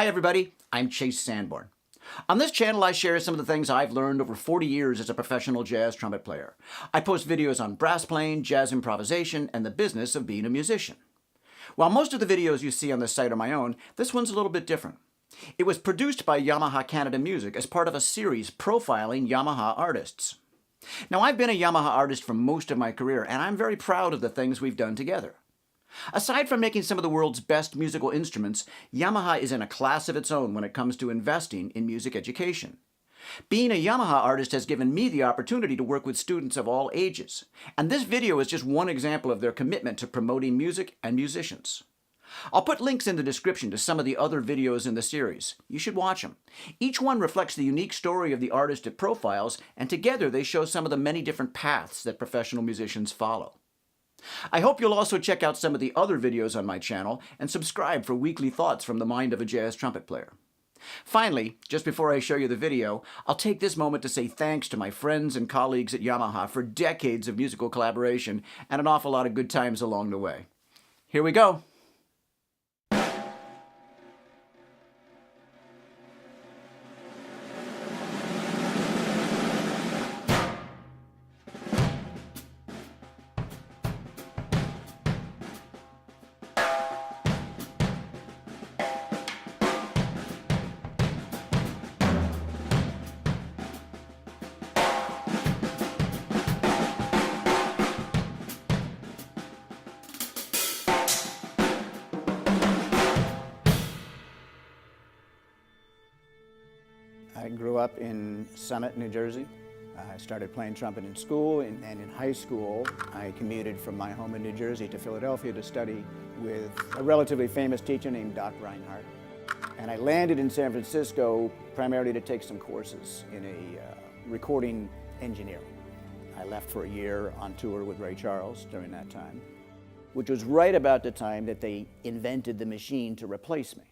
Hi everybody, I'm Chase Sanborn. On this channel I share some of the things I've learned over 40 years as a professional jazz trumpet player. I post videos on brass playing, jazz improvisation, and the business of being a musician. While most of the videos you see on this site are my own, this one's a little bit different. It was produced by Yamaha Canada Music as part of a series profiling Yamaha artists. Now I've been a Yamaha artist for most of my career, and I'm very proud of the things we've done together. Aside from making some of the world's best musical instruments, Yamaha is in a class of its own when it comes to investing in music education. Being a Yamaha artist has given me the opportunity to work with students of all ages, and this video is just one example of their commitment to promoting music and musicians. I'll put links in the description to some of the other videos in the series. You should watch them. Each one reflects the unique story of the artist it profiles, and together they show some of the many different paths that professional musicians follow. I hope you'll also check out some of the other videos on my channel and subscribe for weekly thoughts from the mind of a jazz trumpet player. Finally, just before I show you the video, I'll take this moment to say thanks to my friends and colleagues at Yamaha for decades of musical collaboration and an awful lot of good times along the way. Here we go. I grew up in Summit, New Jersey. I started playing trumpet in school, and in high school I commuted from my home in New Jersey to Philadelphia to study with a relatively famous teacher named Doc Reinhardt. And I landed in San Francisco primarily to take some courses in a recording engineering. I left for a year on tour with Ray Charles during that time, which was right about the time that they invented the machine to replace me.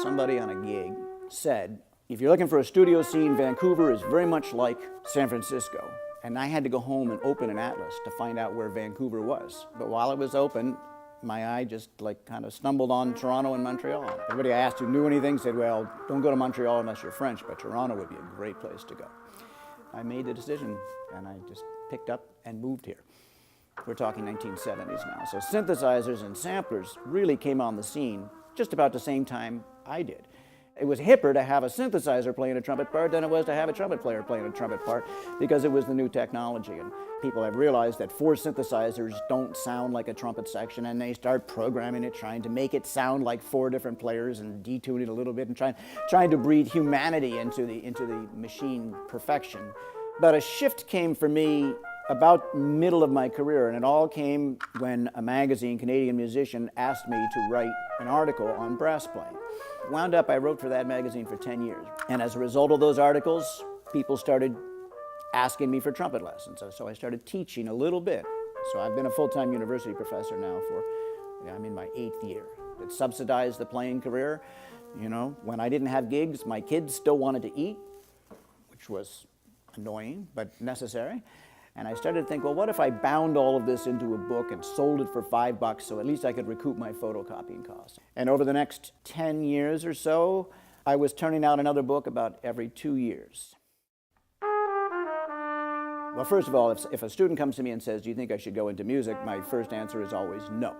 Somebody on a gig said, if you're looking for a studio scene, Vancouver is very much like San Francisco. And I had to go home and open an atlas to find out where Vancouver was. But while it was open, my eye just kind of stumbled on Toronto and Montreal. Everybody I asked who knew anything said, well, don't go to Montreal unless you're French, but Toronto would be a great place to go. I made the decision and I just picked up and moved here. We're talking 1970s now. So synthesizers and samplers really came on the scene just about the same time I did. It was hipper to have a synthesizer playing a trumpet part than it was to have a trumpet player playing a trumpet part, because it was the new technology. And people have realized that 4 synthesizers don't sound like a trumpet section, and they start programming it, trying to make it sound like 4 different players and detune it a little bit and trying to breathe humanity into the machine perfection. But a shift came for me about middle of my career, and it all came when a magazine, Canadian Musician, asked me to write an article on brass playing. Wound up, I wrote for that magazine for 10 years. And as a result of those articles, people started asking me for trumpet lessons. So I started teaching a little bit. So I've been a full-time university professor now I'm in my 8th year. It subsidized the playing career. You know, when I didn't have gigs, my kids still wanted to eat, which was annoying, but necessary. And I started to think, well, what if I bound all of this into a book and sold it for $5 so at least I could recoup my photocopying costs? And over the next 10 years or so, I was turning out another book about every 2 years. Well, first of all, if a student comes to me and says, do you think I should go into music? My first answer is always no.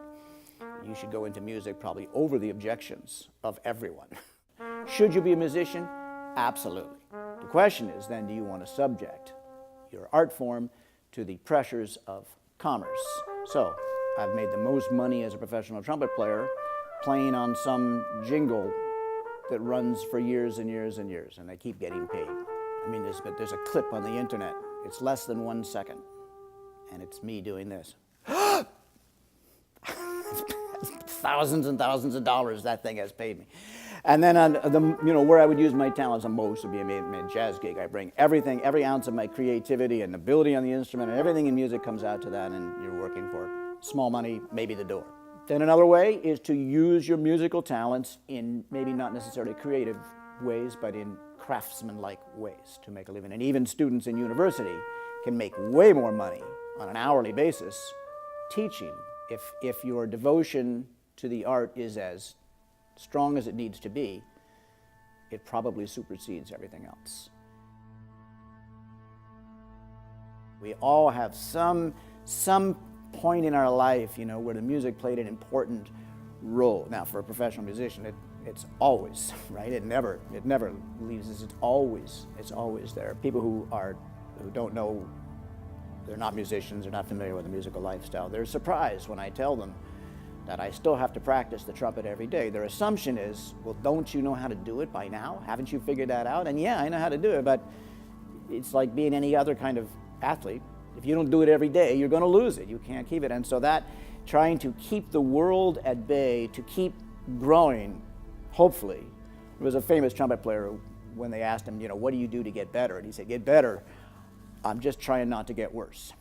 You should go into music probably over the objections of everyone. Should you be a musician? Absolutely. The question is then, do you want to subject your art form to the pressures of commerce? So I've made the most money as a professional trumpet player playing on some jingle that runs for years and years and years, and I keep getting paid. I mean, there's a clip on the internet. It's less than 1 second, and it's me doing this. Thousands and thousands of dollars that thing has paid me. And then on where I would use my talents the most would be a jazz gig. I bring everything, every ounce of my creativity and ability on the instrument, and everything in music comes out to that, and you're working for small money, maybe the door. Then another way is to use your musical talents in maybe not necessarily creative ways, but in craftsman-like ways to make a living. And even students in university can make way more money on an hourly basis teaching if your devotion to the art is as strong as it needs to be, it probably supersedes everything else. We all have some point in our life, where the music played an important role. Now, for a professional musician, it's always, right? It never leaves us. It's always there. People who don't know, they're not musicians, they're not familiar with the musical lifestyle, they're surprised when I tell them that I still have to practice the trumpet every day. Their assumption is, well, don't you know how to do it by now? Haven't you figured that out? And yeah, I know how to do it, but it's like being any other kind of athlete. If you don't do it every day, you're going to lose it. You can't keep it. And so that trying to keep the world at bay, to keep growing, hopefully. There was a famous trumpet player when they asked him, what do you do to get better? And he said, get better. I'm just trying not to get worse.